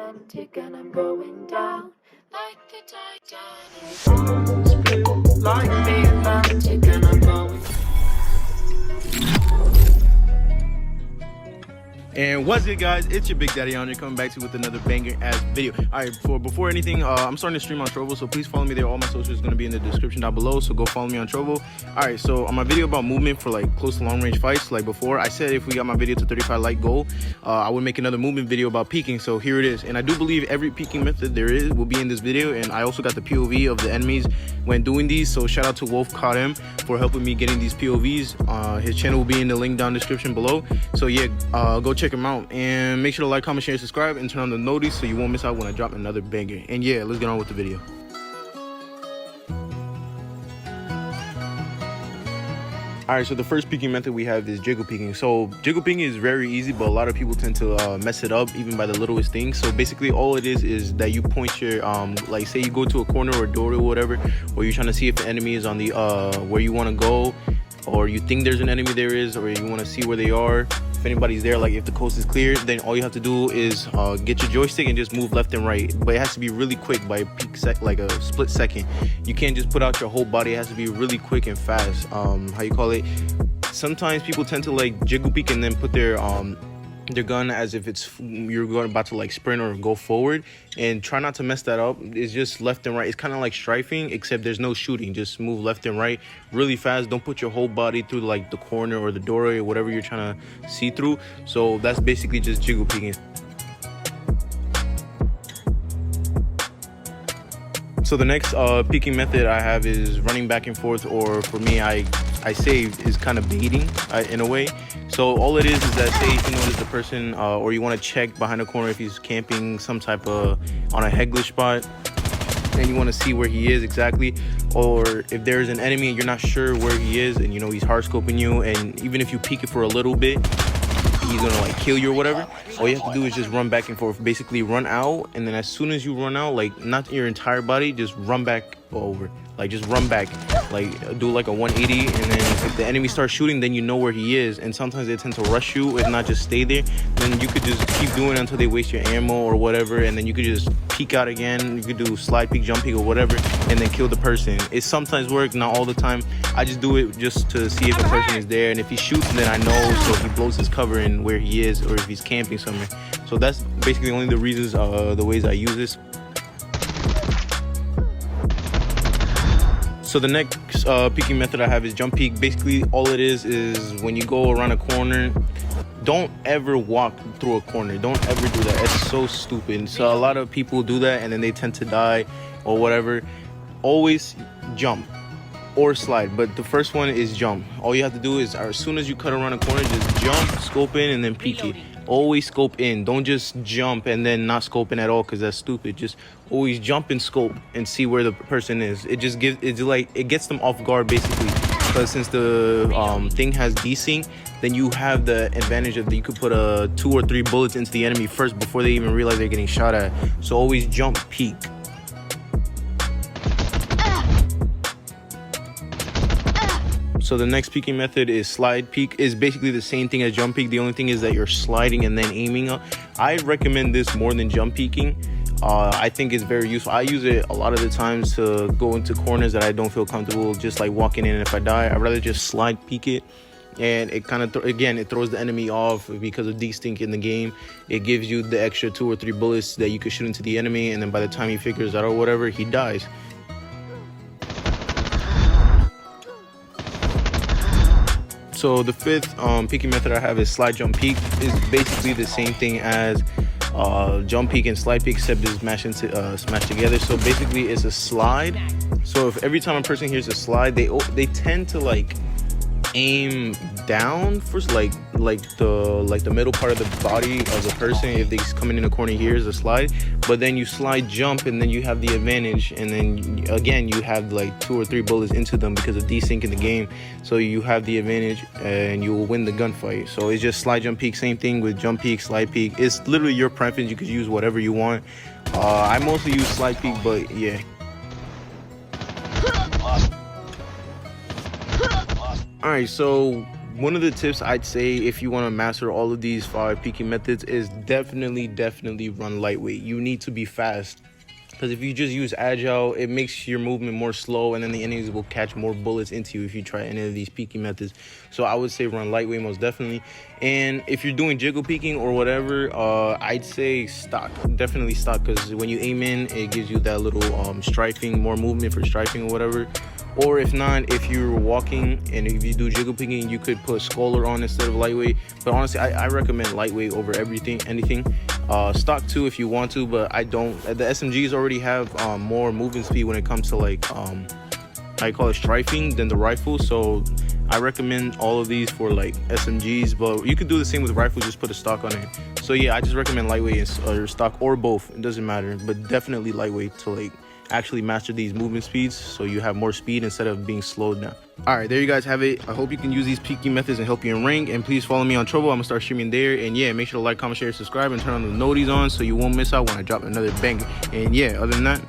Atlantic and I'm going down like the Titanic. Split like the Atlantic and I'm going. And what's good, guys? It's your big daddy itzAndre coming back to you with another banger ass video. All right, before anything, I'm starting to stream on Trovo, so please follow me there. All my socials is going to be in the description down below, so go follow me on Trovo. All right, so on my video about movement for like close to long range fights, like before I said if we got my video to 35 like goal, I would make another movement video about peeking. So here it is, and I do believe every peeking method there is will be in this video, and I also got the POV of the enemies when doing these. So shout out to CODM for helping me getting these POVs. His channel will be in the link down description below. So yeah, go check him out, and make sure to like, comment, share, subscribe, and turn on the notice so you won't miss out when I drop another banger. And yeah, let's get on with the video. All right, so the first peeking method we have is jiggle peeking. So jiggle peeking is very easy, but a lot of people tend to mess it up even by the littlest things. So basically all it is that you point your like say you go to a corner or a door or whatever, or you're trying to see if the enemy is on the where you want to go, or you think there's an enemy there is, or you want to see where they are. If anybody's there, like if the coast is clear, then all you have to do is get your joystick and just move left and right. But it has to be really quick, by like a split second. You can't just put out your whole body. It has to be really quick and fast. How you call it? Sometimes people tend to like jiggle peek and then put their gun as if it's you're going about to like sprint or go forward, and try not to mess that up. It's just left and right. It's kind of like strafing, except there's no shooting. Just move left and right really fast. Don't put your whole body through like the corner or the doorway or whatever you're trying to see through. So that's basically just jiggle peeking. So the next peeking method I have is running back and forth, or for me I say is kind of baiting in a way. So all it is that say if you notice the person or you want to check behind the corner if he's camping some type of on a heglish spot, and you want to see where he is exactly, or if there's an enemy and you're not sure where he is, and you know he's hard scoping you, and even if you peek it for a little bit, he's gonna like kill you or whatever. All you have to do is just run back and forth, basically run out, and then as soon as you run out, like not your entire body, just run back over, like just run back, like do like a 180, and then if the enemy starts shooting, then you know where he is. And sometimes they tend to rush you, if not just stay there, then you could just keep doing it until they waste your ammo or whatever, and then you could just peek out again. You could do slide peek, jump peek or whatever, and then kill the person. It sometimes works, not all the time. I just do it just to see if the person is there, and if he shoots, then I know, so he blows his cover in where he is, or if he's camping somewhere. So that's basically only the reasons, the ways I use this. So the next peeking method I have is jump peek. Basically all it is when you go around a corner, don't ever walk through a corner. Don't ever do that. It's so stupid. So a lot of people do that and then they tend to die or whatever. Always jump or slide, but the first one is jump. All you have to do is as soon as you cut around a corner, just jump, scope in, and then peek it. Always scope in. Don't just jump and then not scope in at all, because that's stupid. Just always jump and scope and see where the person is. It just gives, it's like it gets them off guard basically, because since the thing has desync, then you have the advantage of you could put 2 or 3 bullets into the enemy first before they even realize they're getting shot at. So always jump, peek. So the next peeking method is slide peek. Is basically the same thing as jump peek. The only thing is that you're sliding and then aiming up. I recommend this more than jump peeking. I think it's very useful. I use it a lot of the times to go into corners that I don't feel comfortable just like walking in, and if I die, I'd rather just slide peek it. And it kind of again, it throws the enemy off because of desync in the game. It gives you the extra 2 or 3 bullets that you could shoot into the enemy, and then by the time he figures out or whatever, he dies. So the fifth peeking method I have is slide jump peek. Is basically the same thing as jump peek and slide peek, except it's smashed together. So basically it's a slide. So if every time a person hears a slide, they tend to like aim down first, like the middle part of the body of the person. If they coming in a corner, here's a slide, but then you slide jump, and then you have the advantage, and then again you have like 2 or 3 bullets into them because of desync in the game. So you have the advantage and you will win the gunfight. So it's just slide jump peek, same thing with jump peek, slide peek. It's literally your preference. You could use whatever you want. I mostly use slide peek, but yeah. All right, so one of the tips I'd say if you want to master all of these 5 peaking methods is definitely run lightweight. You need to be fast, because if you just use agile, it makes your movement more slow, and then the enemies will catch more bullets into you if you try any of these peaking methods. So I would say run lightweight most definitely. And if you're doing jiggle peaking or whatever, I'd say stock, definitely stock, because when you aim in, it gives you that little strafing, more movement for strafing or whatever. Or if not, if you're walking and if you do jiggle peaking, you could put Scholar on instead of lightweight. But honestly, I recommend lightweight over anything. Stock too if you want to, but I don't. The SMGs already have more movement speed when it comes to like I call it strafing than the rifle. So I recommend all of these for like SMGs, but you could do the same with rifles, just put a stock on it. So yeah, I just recommend lightweight or stock or both. It doesn't matter, but definitely lightweight to like actually master these movement speeds, so you have more speed instead of being slowed down. All right, there you guys have it. I hope you can use these peaking methods and help you in rank. And please follow me on Trovo. I'm gonna start streaming there. And yeah, make sure to like, comment, share, subscribe, and turn on the noties on so you won't miss out when I drop another banger. And yeah, other than that,